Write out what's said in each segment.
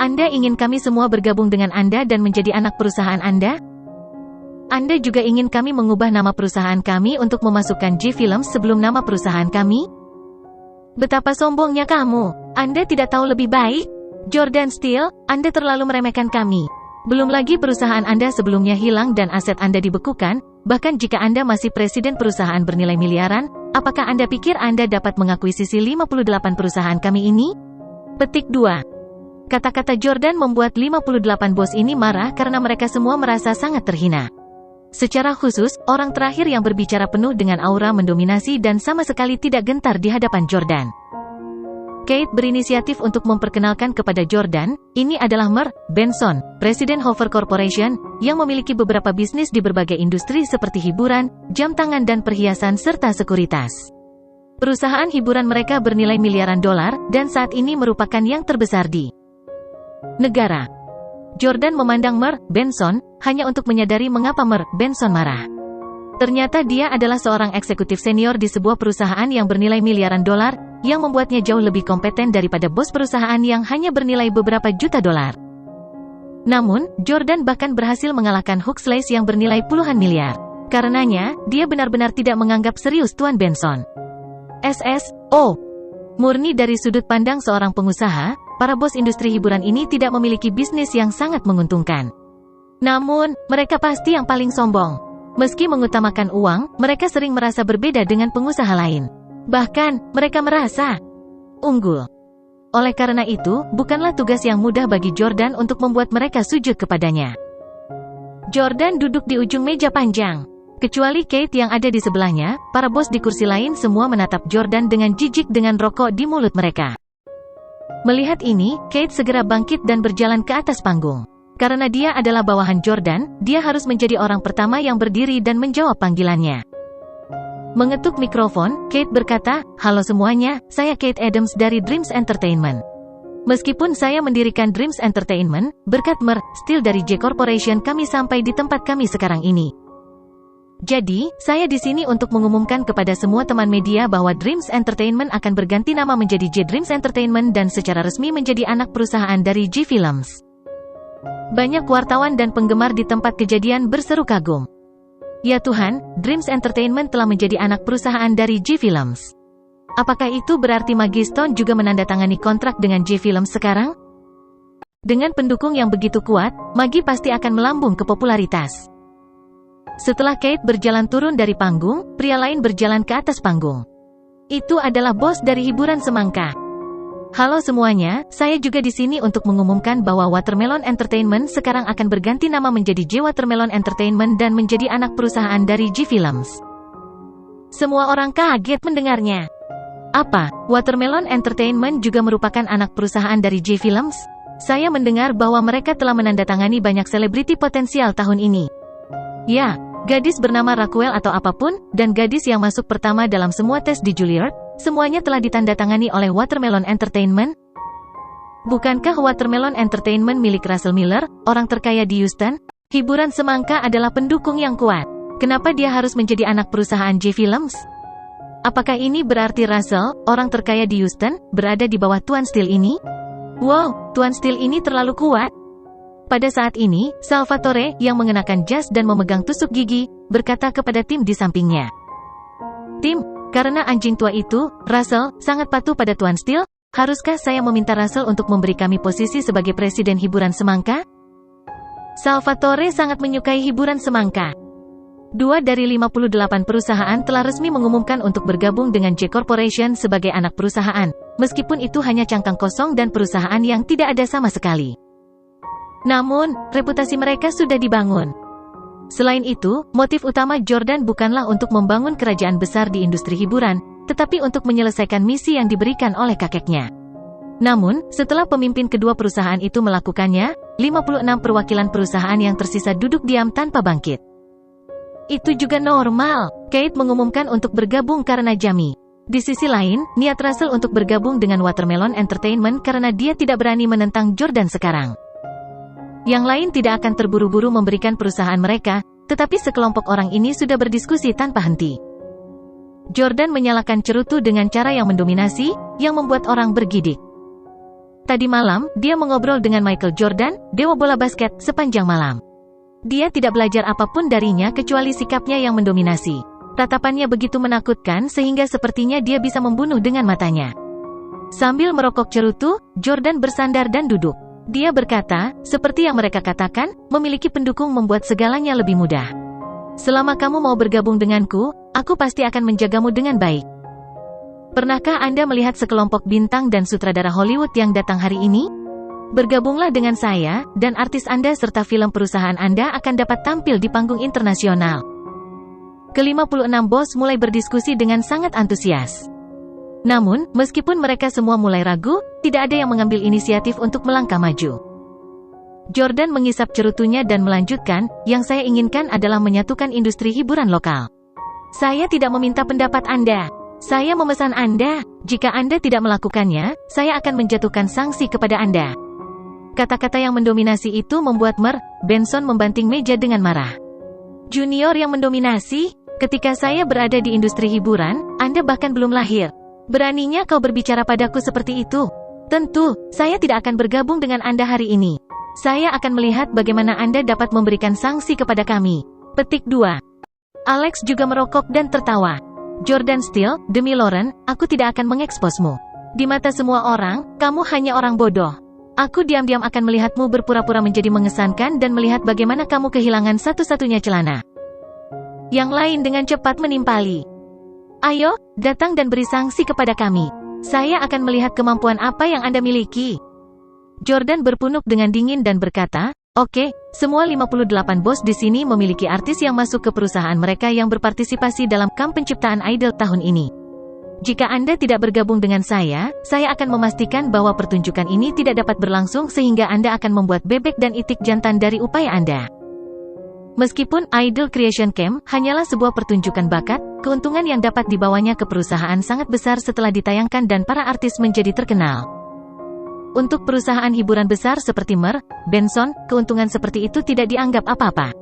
Anda ingin kami semua bergabung dengan Anda dan menjadi anak perusahaan Anda? Anda juga ingin kami mengubah nama perusahaan kami untuk memasukkan J-Films sebelum nama perusahaan kami? Betapa sombongnya kamu. Anda tidak tahu lebih baik? Jordan Steel, Anda terlalu meremehkan kami. Belum lagi perusahaan Anda sebelumnya hilang dan aset Anda dibekukan, bahkan jika Anda masih presiden perusahaan bernilai miliaran, apakah Anda pikir Anda dapat mengakuisisi 58 perusahaan kami ini? Petik 2. Kata-kata Jordan membuat 58 bos ini marah karena mereka semua merasa sangat terhina. Secara khusus, orang terakhir yang berbicara penuh dengan aura mendominasi dan sama sekali tidak gentar di hadapan Jordan. Kate berinisiatif untuk memperkenalkan kepada Jordan, ini adalah Mer Benson, Presiden Hoover Corporation, yang memiliki beberapa bisnis di berbagai industri seperti hiburan, jam tangan dan perhiasan serta sekuritas. Perusahaan hiburan mereka bernilai miliaran dolar, dan saat ini merupakan yang terbesar di negara. Jordan memandang Mer Benson, hanya untuk menyadari mengapa Mer Benson marah. Ternyata dia adalah seorang eksekutif senior di sebuah perusahaan yang bernilai miliaran dolar, yang membuatnya jauh lebih kompeten daripada bos perusahaan yang hanya bernilai beberapa juta dolar. Namun, Jordan bahkan berhasil mengalahkan Huxley yang bernilai puluhan miliar. Karenanya, dia benar-benar tidak menganggap serius Tuan Benson. SSO. Murni dari sudut pandang seorang pengusaha, para bos industri hiburan ini tidak memiliki bisnis yang sangat menguntungkan. Namun, mereka pasti yang paling sombong. Meski mengutamakan uang, mereka sering merasa berbeda dengan pengusaha lain. Bahkan, mereka merasa unggul. Oleh karena itu, bukanlah tugas yang mudah bagi Jordan untuk membuat mereka sujud kepadanya. Jordan duduk di ujung meja panjang. Kecuali Kate yang ada di sebelahnya, para bos di kursi lain semua menatap Jordan dengan jijik dengan rokok di mulut mereka. Melihat ini, Kate segera bangkit dan berjalan ke atas panggung. Karena dia adalah bawahan Jordan, dia harus menjadi orang pertama yang berdiri dan menjawab panggilannya. Mengetuk mikrofon, Kate berkata, "Halo semuanya, saya Kate Adams dari Dreams Entertainment. Meskipun saya mendirikan Dreams Entertainment, berkat Mer Steel dari J Corporation kami sampai di tempat kami sekarang ini. Jadi, saya di sini untuk mengumumkan kepada semua teman media bahwa Dreams Entertainment akan berganti nama menjadi J Dreams Entertainment dan secara resmi menjadi anak perusahaan dari J-Films." Banyak wartawan dan penggemar di tempat kejadian berseru kagum. Ya Tuhan, Dreams Entertainment telah menjadi anak perusahaan dari J-Films. Apakah itu berarti Maggie Stone juga menandatangani kontrak dengan J-Films sekarang? Dengan pendukung yang begitu kuat, Maggie pasti akan melambung ke popularitas. Setelah Kate berjalan turun dari panggung, pria lain berjalan ke atas panggung. Itu adalah bos dari hiburan semangka. Halo semuanya, saya juga di sini untuk mengumumkan bahwa Watermelon Entertainment sekarang akan berganti nama menjadi J Watermelon Entertainment dan menjadi anak perusahaan dari J-Films. Semua orang kaget mendengarnya. Apa, Watermelon Entertainment juga merupakan anak perusahaan dari J-Films? Saya mendengar bahwa mereka telah menandatangani banyak selebriti potensial tahun ini. Ya, gadis bernama Raquel atau apapun, dan gadis yang masuk pertama dalam semua tes di Juilliard, semuanya telah ditandatangani oleh Watermelon Entertainment. Bukankah Watermelon Entertainment milik Russell Miller, orang terkaya di Houston? Hiburan semangka adalah pendukung yang kuat. Kenapa dia harus menjadi anak perusahaan J-Films? Apakah ini berarti Russell, orang terkaya di Houston, berada di bawah Tuan Steel ini? Wow, Tuan Steel ini terlalu kuat. Pada saat ini, Salvatore, yang mengenakan jas dan memegang tusuk gigi, berkata kepada tim di sampingnya. Tim, karena anjing tua itu, Russell, sangat patuh pada Tuan Steel, haruskah saya meminta Russell untuk memberi kami posisi sebagai presiden hiburan semangka? Salvatore sangat menyukai hiburan semangka. 2 dari 58 perusahaan telah resmi mengumumkan untuk bergabung dengan J Corporation sebagai anak perusahaan, meskipun itu hanya cangkang kosong dan perusahaan yang tidak ada sama sekali. Namun, reputasi mereka sudah dibangun. Selain itu, motif utama Jordan bukanlah untuk membangun kerajaan besar di industri hiburan, tetapi untuk menyelesaikan misi yang diberikan oleh kakeknya. Namun, setelah pemimpin kedua perusahaan itu melakukannya, 56 perwakilan perusahaan yang tersisa duduk diam tanpa bangkit. Itu juga normal. Kate mengumumkan untuk bergabung karena Jamie. Di sisi lain, niat Russell untuk bergabung dengan Watermelon Entertainment karena dia tidak berani menentang Jordan sekarang. Yang lain tidak akan terburu-buru memberikan perusahaan mereka, tetapi sekelompok orang ini sudah berdiskusi tanpa henti. Jordan menyalakan cerutu dengan cara yang mendominasi, yang membuat orang bergidik. Tadi malam, dia mengobrol dengan Michael Jordan, dewa bola basket, sepanjang malam. Dia tidak belajar apapun darinya kecuali sikapnya yang mendominasi. Tatapannya begitu menakutkan sehingga sepertinya dia bisa membunuh dengan matanya. Sambil merokok cerutu, Jordan bersandar dan duduk. Dia berkata, seperti yang mereka katakan, memiliki pendukung membuat segalanya lebih mudah. Selama kamu mau bergabung denganku, aku pasti akan menjagamu dengan baik. Pernahkah Anda melihat sekelompok bintang dan sutradara Hollywood yang datang hari ini? Bergabunglah dengan saya, dan artis Anda serta film perusahaan Anda akan dapat tampil di panggung internasional. Ke-56 bos mulai berdiskusi dengan sangat antusias. Namun, meskipun mereka semua mulai ragu, tidak ada yang mengambil inisiatif untuk melangkah maju. Jordan mengisap cerutunya dan melanjutkan, yang saya inginkan adalah menyatukan industri hiburan lokal. Saya tidak meminta pendapat Anda. Saya memesan Anda. Jika Anda tidak melakukannya, saya akan menjatuhkan sanksi kepada Anda. Kata-kata yang mendominasi itu membuat Benson membanting meja dengan marah. Junior yang mendominasi? Ketika saya berada di industri hiburan, Anda bahkan belum lahir. Beraninya kau berbicara padaku seperti itu? Tentu, saya tidak akan bergabung dengan Anda hari ini. Saya akan melihat bagaimana Anda dapat memberikan sanksi kepada kami. Petik 2. Alex juga merokok dan tertawa. Jordan Steele, demi Lauren, aku tidak akan mengeksposmu. Di mata semua orang, kamu hanya orang bodoh. Aku diam-diam akan melihatmu berpura-pura menjadi mengesankan dan melihat bagaimana kamu kehilangan satu-satunya celana. Yang lain dengan cepat menimpali. Ayo, datang dan beri sanksi kepada kami. Saya akan melihat kemampuan apa yang Anda miliki. Jordan berpunuk dengan dingin dan berkata, oke, semua 58 bos di sini memiliki artis yang masuk ke perusahaan mereka yang berpartisipasi dalam kamp penciptaan idol tahun ini. Jika Anda tidak bergabung dengan saya akan memastikan bahwa pertunjukan ini tidak dapat berlangsung sehingga Anda akan membuat bebek dan itik jantan dari upaya Anda. Meskipun Idol Creation Camp hanyalah sebuah pertunjukan bakat, keuntungan yang dapat dibawanya ke perusahaan sangat besar setelah ditayangkan dan para artis menjadi terkenal. Untuk perusahaan hiburan besar seperti Benson, keuntungan seperti itu tidak dianggap apa-apa.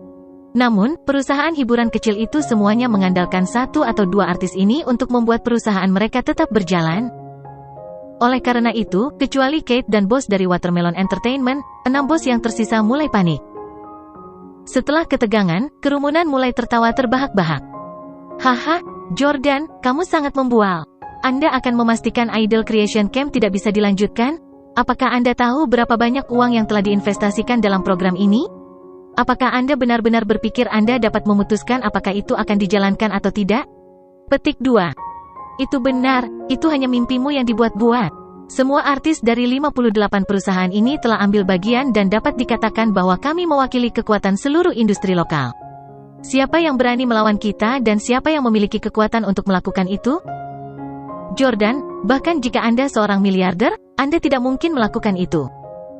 Namun, perusahaan hiburan kecil itu semuanya mengandalkan satu atau dua artis ini untuk membuat perusahaan mereka tetap berjalan. Oleh karena itu, kecuali Kate dan bos dari Watermelon Entertainment, 6 bos yang tersisa mulai panik. Setelah ketegangan, kerumunan mulai tertawa terbahak-bahak. Haha, Jordan, kamu sangat membual. Anda akan memastikan Idol Creation Camp tidak bisa dilanjutkan? Apakah Anda tahu berapa banyak uang yang telah diinvestasikan dalam program ini? Apakah Anda benar-benar berpikir Anda dapat memutuskan apakah itu akan dijalankan atau tidak? Petik 2. Itu benar, itu hanya mimpimu yang dibuat-buat. Semua artis dari 58 perusahaan ini telah ambil bagian dan dapat dikatakan bahwa kami mewakili kekuatan seluruh industri lokal. Siapa yang berani melawan kita dan siapa yang memiliki kekuatan untuk melakukan itu? Jordan, bahkan jika Anda seorang miliarder, Anda tidak mungkin melakukan itu.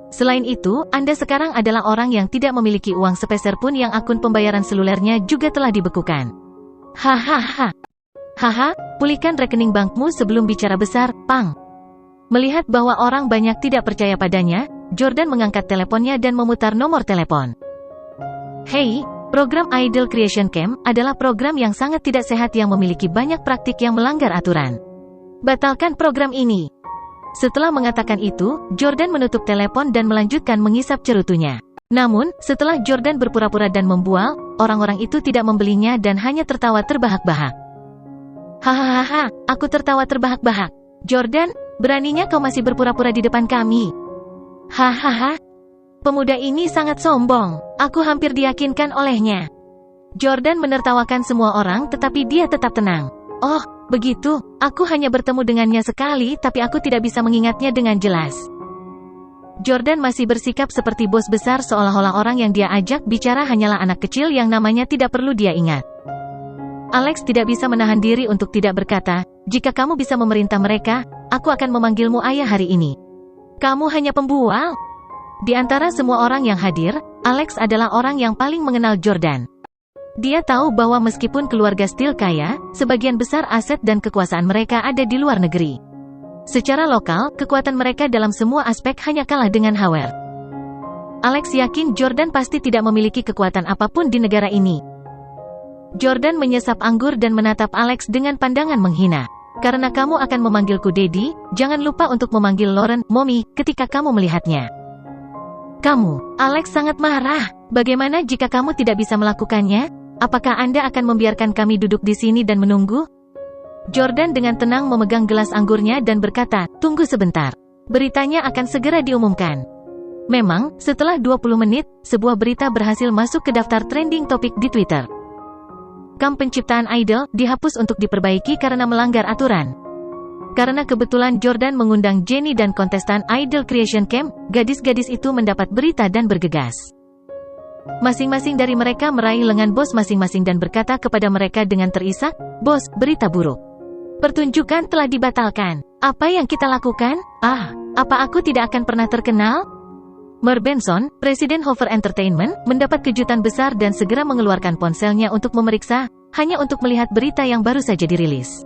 Selain itu, Anda sekarang adalah orang yang tidak memiliki uang sepeser pun yang akun pembayaran selulernya juga telah dibekukan. Hahaha. Haha, pulihkan rekening bankmu sebelum bicara besar, Pang. Melihat bahwa orang banyak tidak percaya padanya, Jordan mengangkat teleponnya dan memutar nomor telepon. Hey, program Idol Creation Camp adalah program yang sangat tidak sehat yang memiliki banyak praktik yang melanggar aturan. Batalkan program ini. Setelah mengatakan itu, Jordan menutup telepon dan melanjutkan mengisap cerutunya. Namun, setelah Jordan berpura-pura dan membual, orang-orang itu tidak membelinya dan hanya tertawa terbahak-bahak. Hahaha, aku tertawa terbahak-bahak. Jordan, beraninya kau masih berpura-pura di depan kami. Hahaha. Pemuda ini sangat sombong. Aku hampir diyakinkan olehnya. Jordan menertawakan semua orang tetapi dia tetap tenang. Oh, begitu, aku hanya bertemu dengannya sekali tapi aku tidak bisa mengingatnya dengan jelas. Jordan masih bersikap seperti bos besar seolah-olah orang yang dia ajak bicara hanyalah anak kecil yang namanya tidak perlu dia ingat. Alex tidak bisa menahan diri untuk tidak berkata, jika kamu bisa memerintah mereka, aku akan memanggilmu ayah hari ini. Kamu hanya pembual. Di antara semua orang yang hadir, Alex adalah orang yang paling mengenal Jordan. Dia tahu bahwa meskipun keluarga Steele kaya, sebagian besar aset dan kekuasaan mereka ada di luar negeri. Secara lokal, kekuatan mereka dalam semua aspek hanya kalah dengan Howard. Alex yakin Jordan pasti tidak memiliki kekuatan apapun di negara ini. Jordan menyesap anggur dan menatap Alex dengan pandangan menghina. Karena kamu akan memanggilku Daddy, jangan lupa untuk memanggil Lauren, Mommy, ketika kamu melihatnya. Kamu, Alex sangat marah. Bagaimana jika kamu tidak bisa melakukannya? Apakah Anda akan membiarkan kami duduk di sini dan menunggu? Jordan dengan tenang memegang gelas anggurnya dan berkata, tunggu sebentar. Beritanya akan segera diumumkan. Memang, setelah 20 menit, sebuah berita berhasil masuk ke daftar trending topik di Twitter. Camp penciptaan idol dihapus untuk diperbaiki karena melanggar aturan. Karena kebetulan Jordan mengundang Jennie dan kontestan Idol Creation Camp, gadis-gadis itu mendapat berita dan bergegas. Masing-masing dari mereka meraih lengan bos masing-masing dan berkata kepada mereka dengan terisak, "Bos, berita buruk. Pertunjukan telah dibatalkan. Apa yang kita lakukan? Apa aku tidak akan pernah terkenal?" Mer Benson, Presiden Hover Entertainment, mendapat kejutan besar dan segera mengeluarkan ponselnya untuk memeriksa, hanya untuk melihat berita yang baru saja dirilis.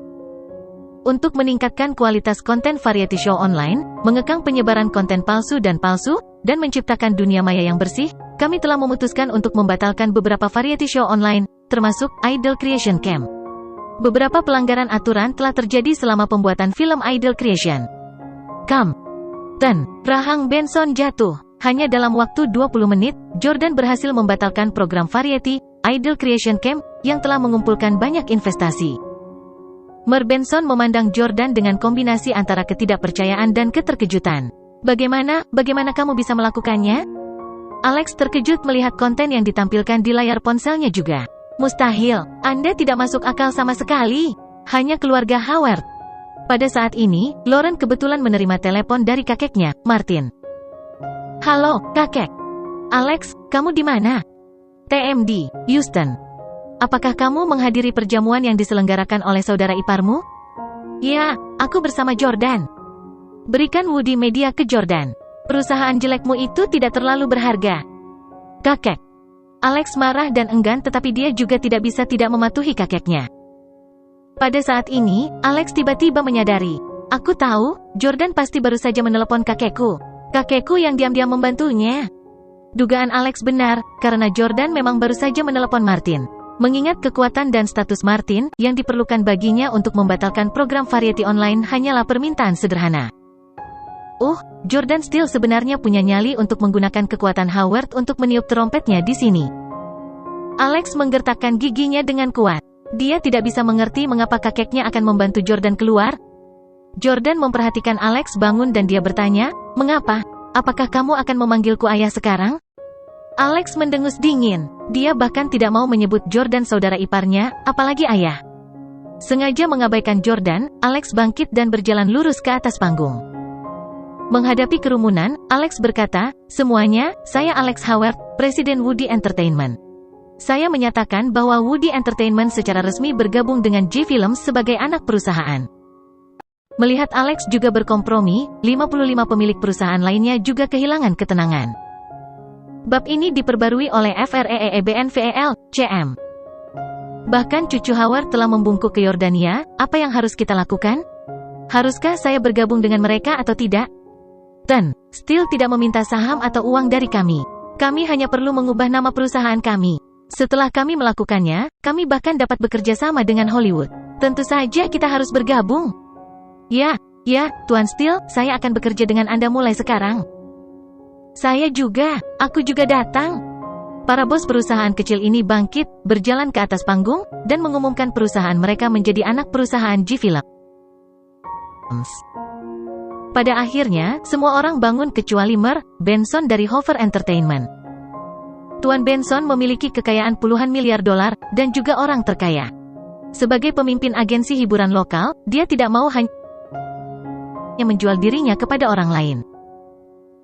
Untuk meningkatkan kualitas konten variety show online, mengekang penyebaran konten palsu, dan menciptakan dunia maya yang bersih, kami telah memutuskan untuk membatalkan beberapa variety show online, termasuk Idol Creation Camp. Beberapa pelanggaran aturan telah terjadi selama pembuatan film Idol Creation Camp. Dan rahang Benson jatuh. Hanya dalam waktu 20 menit, Jordan berhasil membatalkan program variety, Idol Creation Camp, yang telah mengumpulkan banyak investasi. Mer Benson memandang Jordan dengan kombinasi antara ketidakpercayaan dan keterkejutan. Bagaimana kamu bisa melakukannya? Alex terkejut melihat konten yang ditampilkan di layar ponselnya juga. Mustahil, Anda tidak masuk akal sama sekali. Hanya keluarga Howard. Pada saat ini, Lauren kebetulan menerima telepon dari kakeknya, Martin. Halo, kakek. Alex, kamu di mana? TMD, Houston. Apakah kamu menghadiri perjamuan yang diselenggarakan oleh saudara iparmu? Ya, aku bersama Jordan. Berikan Woody media ke Jordan. Perusahaan jelekmu itu tidak terlalu berharga. Kakek. Alex marah dan enggan, tetapi dia juga tidak bisa tidak mematuhi kakeknya. Pada saat ini, Alex tiba-tiba menyadari. Aku tahu, Jordan pasti baru saja menelepon kakekku. Kakekku yang diam-diam membantunya. Dugaan Alex benar, karena Jordan memang baru saja menelepon Martin. Mengingat kekuatan dan status Martin, yang diperlukan baginya untuk membatalkan program variety online hanyalah permintaan sederhana. Jordan Steele sebenarnya punya nyali untuk menggunakan kekuatan Howard untuk meniup trompetnya di sini. Alex menggertakkan giginya dengan kuat. Dia tidak bisa mengerti mengapa kakeknya akan membantu Jordan keluar. Jordan memperhatikan Alex bangun dan dia bertanya, "Mengapa? Apakah kamu akan memanggilku ayah sekarang?" Alex mendengus dingin. Dia bahkan tidak mau menyebut Jordan saudara iparnya, apalagi ayah. Sengaja mengabaikan Jordan, Alex bangkit dan berjalan lurus ke atas panggung. Menghadapi kerumunan, Alex berkata, "Semuanya, saya Alex Howard, Presiden Woody Entertainment. Saya menyatakan bahwa Woody Entertainment secara resmi bergabung dengan J-Films sebagai anak perusahaan." Melihat Alex juga berkompromi, 55 pemilik perusahaan lainnya juga kehilangan ketenangan. Bab ini diperbarui oleh FREEBNVEL, CM. Bahkan cucu Howard telah membungkuk ke Yordania. Apa yang harus kita lakukan? Haruskah saya bergabung dengan mereka atau tidak? Dan, Steele tidak meminta saham atau uang dari kami. Kami hanya perlu mengubah nama perusahaan kami. Setelah kami melakukannya, kami bahkan dapat bekerja sama dengan Hollywood. Tentu saja kita harus bergabung. Ya, Tuan Steele, saya akan bekerja dengan Anda mulai sekarang. Aku juga datang. Para bos perusahaan kecil ini bangkit, berjalan ke atas panggung, dan mengumumkan perusahaan mereka menjadi anak perusahaan J-Films. Pada akhirnya, semua orang bangun kecuali Mer Benson dari Hover Entertainment. Tuan Benson memiliki kekayaan puluhan miliar dolar, dan juga orang terkaya. Sebagai pemimpin agensi hiburan lokal, dia tidak mau hanya menjual dirinya kepada orang lain.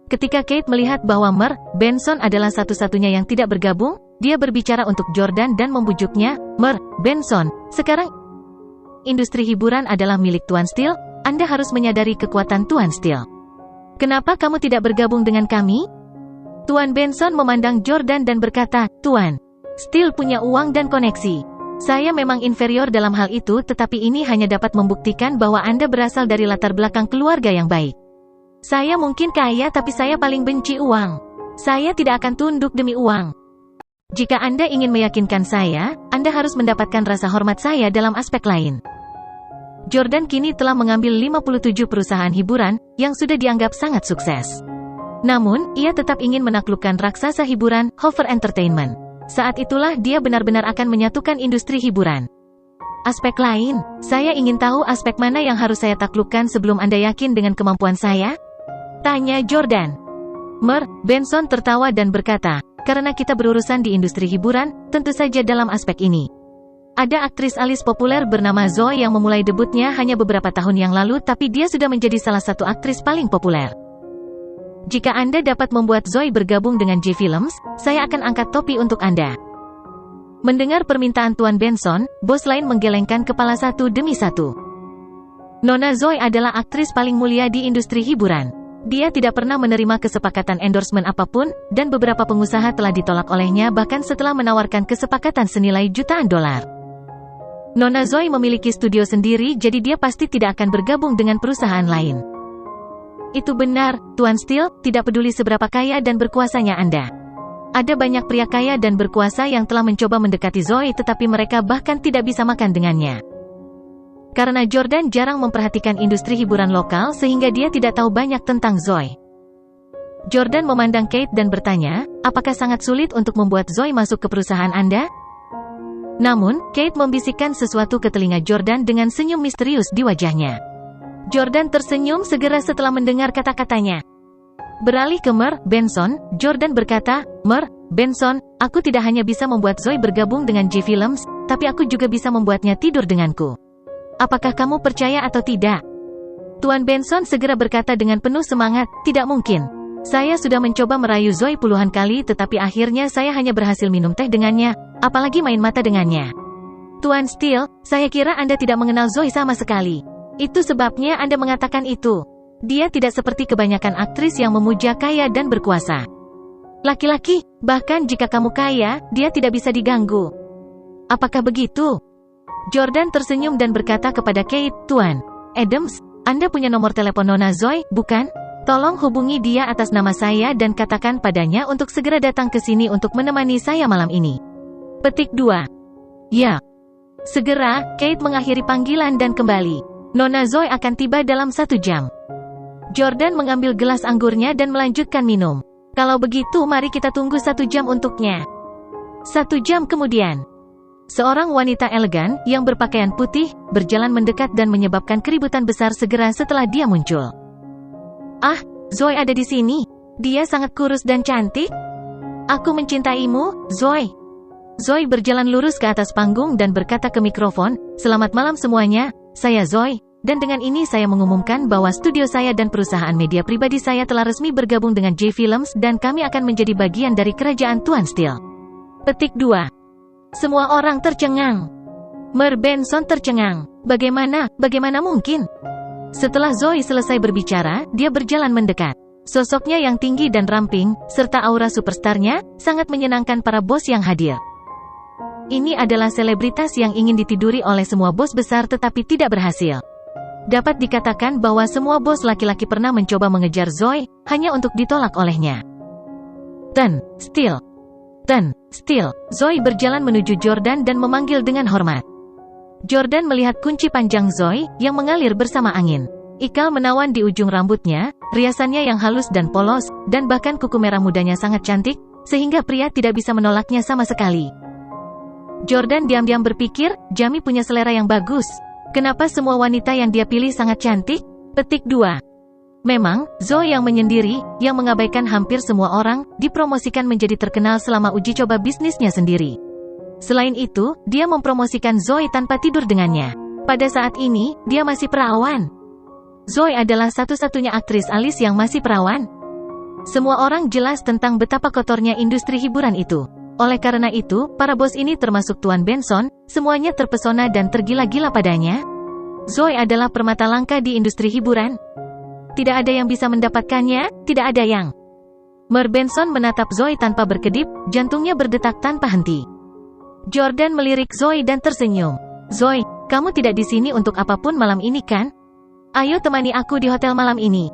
Ketika Kate melihat bahwa Mer Benson adalah satu-satunya yang tidak bergabung, dia berbicara untuk Jordan dan membujuknya, "Mer Benson, sekarang industri hiburan adalah milik Tuan Steele, Anda harus menyadari kekuatan Tuan Steele. Kenapa kamu tidak bergabung dengan kami?" Tuan Benson memandang Jordan dan berkata, "Tuan Steele punya uang dan koneksi. Saya memang inferior dalam hal itu, tetapi ini hanya dapat membuktikan bahwa Anda berasal dari latar belakang keluarga yang baik. Saya mungkin kaya tapi saya paling benci uang. Saya tidak akan tunduk demi uang. Jika Anda ingin meyakinkan saya, Anda harus mendapatkan rasa hormat saya dalam aspek lain." Jordan kini telah mengambil 57 perusahaan hiburan, yang sudah dianggap sangat sukses. Namun, ia tetap ingin menaklukkan raksasa hiburan, Hoover Entertainment. Saat itulah dia benar-benar akan menyatukan industri hiburan. Aspek lain, saya ingin tahu aspek mana yang harus saya taklukkan sebelum Anda yakin dengan kemampuan saya? Tanya Jordan. Benson tertawa dan berkata, karena kita berurusan di industri hiburan, tentu saja dalam aspek ini. Ada aktris alis populer bernama Zoe yang memulai debutnya hanya beberapa tahun yang lalu tapi dia sudah menjadi salah satu aktris paling populer. Jika Anda dapat membuat Zoe bergabung dengan J Films, saya akan angkat topi untuk Anda. Mendengar permintaan Tuan Benson, bos lain menggelengkan kepala satu demi satu. Nona Zoe adalah aktris paling mulia di industri hiburan. Dia tidak pernah menerima kesepakatan endorsement apapun, dan beberapa pengusaha telah ditolak olehnya bahkan setelah menawarkan kesepakatan senilai jutaan dolar. Nona Zoe memiliki studio sendiri jadi dia pasti tidak akan bergabung dengan perusahaan lain. Itu benar, Tuan Steele, tidak peduli seberapa kaya dan berkuasanya Anda. Ada banyak pria kaya dan berkuasa yang telah mencoba mendekati Zoe tetapi mereka bahkan tidak bisa makan dengannya. Karena Jordan jarang memperhatikan industri hiburan lokal sehingga dia tidak tahu banyak tentang Zoe. Jordan memandang Kate dan bertanya, apakah sangat sulit untuk membuat Zoe masuk ke perusahaan Anda? Namun, Kate membisikkan sesuatu ke telinga Jordan dengan senyum misterius di wajahnya. Jordan tersenyum segera setelah mendengar kata-katanya. Beralih ke Benson, Jordan berkata, Benson, aku tidak hanya bisa membuat Zoe bergabung dengan J Films, tapi aku juga bisa membuatnya tidur denganku. Apakah kamu percaya atau tidak? Tuan Benson segera berkata dengan penuh semangat, tidak mungkin. Saya sudah mencoba merayu Zoe puluhan kali tetapi akhirnya saya hanya berhasil minum teh dengannya, apalagi main mata dengannya. Tuan Steele, saya kira Anda tidak mengenal Zoe sama sekali. Itu sebabnya Anda mengatakan itu. Dia tidak seperti kebanyakan aktris yang memuja kaya dan berkuasa. Laki-laki, bahkan jika kamu kaya, dia tidak bisa diganggu. Apakah begitu? Jordan tersenyum dan berkata kepada Kate, Tuan Adams, Anda punya nomor telepon Nona Zoe, bukan? Tolong hubungi dia atas nama saya dan katakan padanya untuk segera datang ke sini untuk menemani saya malam ini. Petik 2. Ya. Segera, Kate mengakhiri panggilan dan kembali. Nona Zoe akan tiba dalam 1 jam. Jordan mengambil gelas anggurnya dan melanjutkan minum. Kalau begitu mari kita tunggu 1 jam untuknya. 1 jam kemudian. Seorang wanita elegan, yang berpakaian putih, berjalan mendekat dan menyebabkan keributan besar segera setelah dia muncul. Ah, Zoe ada di sini. Dia sangat kurus dan cantik. Aku mencintaimu, Zoe. Zoe berjalan lurus ke atas panggung dan berkata ke mikrofon, selamat malam semuanya, saya Zoe, dan dengan ini saya mengumumkan bahwa studio saya dan perusahaan media pribadi saya telah resmi bergabung dengan J Films dan kami akan menjadi bagian dari kerajaan Tuan Steele. Petik 2. Semua orang tercengang. Benson tercengang. Bagaimana mungkin? Setelah Zoe selesai berbicara, dia berjalan mendekat. Sosoknya yang tinggi dan ramping, serta aura superstarnya, sangat menyenangkan para bos yang hadir. Ini adalah selebritas yang ingin ditiduri oleh semua bos besar tetapi tidak berhasil. Dapat dikatakan bahwa semua bos laki-laki pernah mencoba mengejar Zoe, hanya untuk ditolak olehnya. Steele, Zoe berjalan menuju Jordan dan memanggil dengan hormat. Jordan melihat kunci panjang Zoe, yang mengalir bersama angin. Ikal menawan di ujung rambutnya, riasannya yang halus dan polos, dan bahkan kuku merah mudanya sangat cantik, sehingga pria tidak bisa menolaknya sama sekali. Jordan diam-diam berpikir, Jamie punya selera yang bagus. Kenapa semua wanita yang dia pilih sangat cantik? Petik 2. Memang, Zoe yang menyendiri, yang mengabaikan hampir semua orang, dipromosikan menjadi terkenal selama uji coba bisnisnya sendiri. Selain itu, dia mempromosikan Zoe tanpa tidur dengannya. Pada saat ini, dia masih perawan. Zoe adalah satu-satunya aktris alis yang masih perawan. Semua orang jelas tentang betapa kotornya industri hiburan itu. Oleh karena itu, para bos ini termasuk Tuan Benson, semuanya terpesona dan tergila-gila padanya. Zoe adalah permata langka di industri hiburan. Tidak ada yang bisa mendapatkannya, tidak ada yang. Benson menatap Zoe tanpa berkedip, jantungnya berdetak tanpa henti. Jordan melirik Zoe dan tersenyum. Zoe, kamu tidak di sini untuk apapun malam ini kan? Ayo temani aku di hotel malam ini.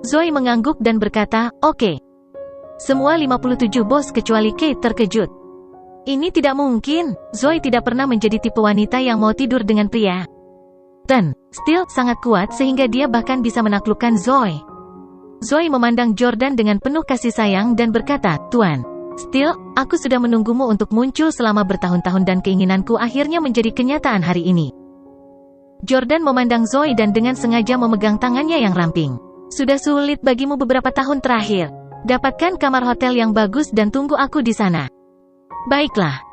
Zoe mengangguk dan berkata, oke. Semua 57 bos kecuali Kate terkejut. Ini tidak mungkin, Zoe tidak pernah menjadi tipe wanita yang mau tidur dengan pria. Steele sangat kuat sehingga dia bahkan bisa menaklukkan Zoe. Zoe memandang Jordan dengan penuh kasih sayang dan berkata, "Tuan Steele, aku sudah menunggumu untuk muncul selama bertahun-tahun dan keinginanku akhirnya menjadi kenyataan hari ini." Jordan memandang Zoe dan dengan sengaja memegang tangannya yang ramping. "Sudah sulit bagimu beberapa tahun terakhir. Dapatkan kamar hotel yang bagus dan tunggu aku di sana." Baiklah.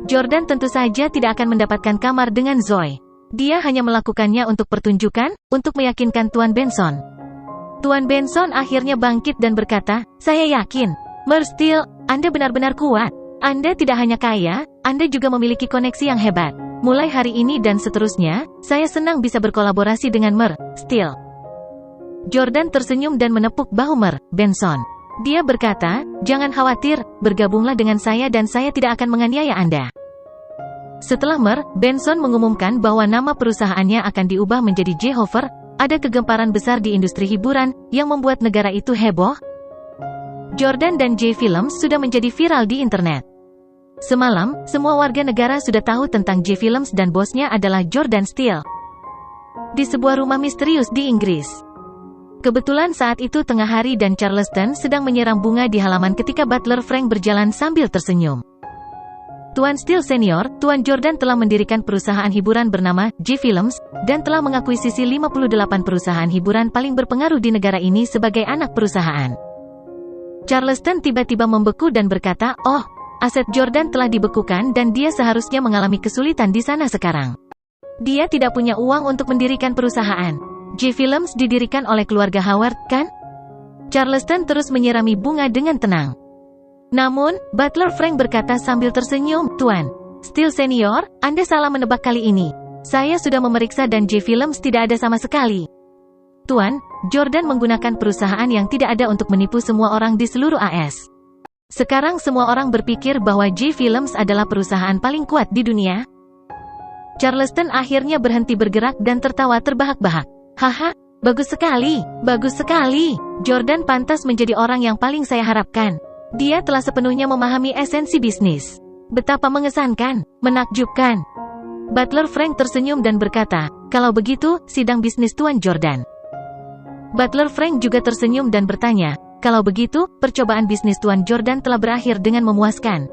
Jordan tentu saja tidak akan mendapatkan kamar dengan Zoe. Dia hanya melakukannya untuk pertunjukan, untuk meyakinkan Tuan Benson. Tuan Benson akhirnya bangkit dan berkata, "Saya yakin, Mer Steele, Anda benar-benar kuat. Anda tidak hanya kaya, Anda juga memiliki koneksi yang hebat. Mulai hari ini dan seterusnya, saya senang bisa berkolaborasi dengan Mer Steele." Jordan tersenyum dan menepuk bahu Mer Benson. Dia berkata, "Jangan khawatir, bergabunglah dengan saya dan saya tidak akan menganiaya Anda." Setelah Mer Benson mengumumkan bahwa nama perusahaannya akan diubah menjadi J-Hofer, ada kegemparan besar di industri hiburan, yang membuat negara itu heboh. Jordan dan J Films sudah menjadi viral di internet. Semalam, semua warga negara sudah tahu tentang J Films dan bosnya adalah Jordan Steele. Di sebuah rumah misterius di Inggris. Kebetulan saat itu tengah hari dan Charleston sedang menyiram bunga di halaman ketika butler Frank berjalan sambil tersenyum. Tuan Steele Senior, Tuan Jordan telah mendirikan perusahaan hiburan bernama J Films, dan telah mengakuisisi 58 perusahaan hiburan paling berpengaruh di negara ini sebagai anak perusahaan. Charleston tiba-tiba membeku dan berkata, "Oh, aset Jordan telah dibekukan dan dia seharusnya mengalami kesulitan di sana sekarang. Dia tidak punya uang untuk mendirikan perusahaan. J Films didirikan oleh keluarga Howard, kan?" Charleston terus menyirami bunga dengan tenang. Namun, butler Frank berkata sambil tersenyum, "Tuan Steele Senior, Anda salah menebak kali ini. Saya sudah memeriksa dan J Films tidak ada sama sekali. Tuan, Jordan menggunakan perusahaan yang tidak ada untuk menipu semua orang di seluruh AS. Sekarang semua orang berpikir bahwa J Films adalah perusahaan paling kuat di dunia." Charleston akhirnya berhenti bergerak dan tertawa terbahak-bahak. "Haha, bagus sekali, bagus sekali. Jordan pantas menjadi orang yang paling saya harapkan. Dia telah sepenuhnya memahami esensi bisnis. Betapa mengesankan, menakjubkan." Butler Frank tersenyum dan berkata, "Kalau begitu, sidang bisnis Tuan Jordan." Butler Frank juga tersenyum dan bertanya, "Kalau begitu, percobaan bisnis Tuan Jordan telah berakhir dengan memuaskan."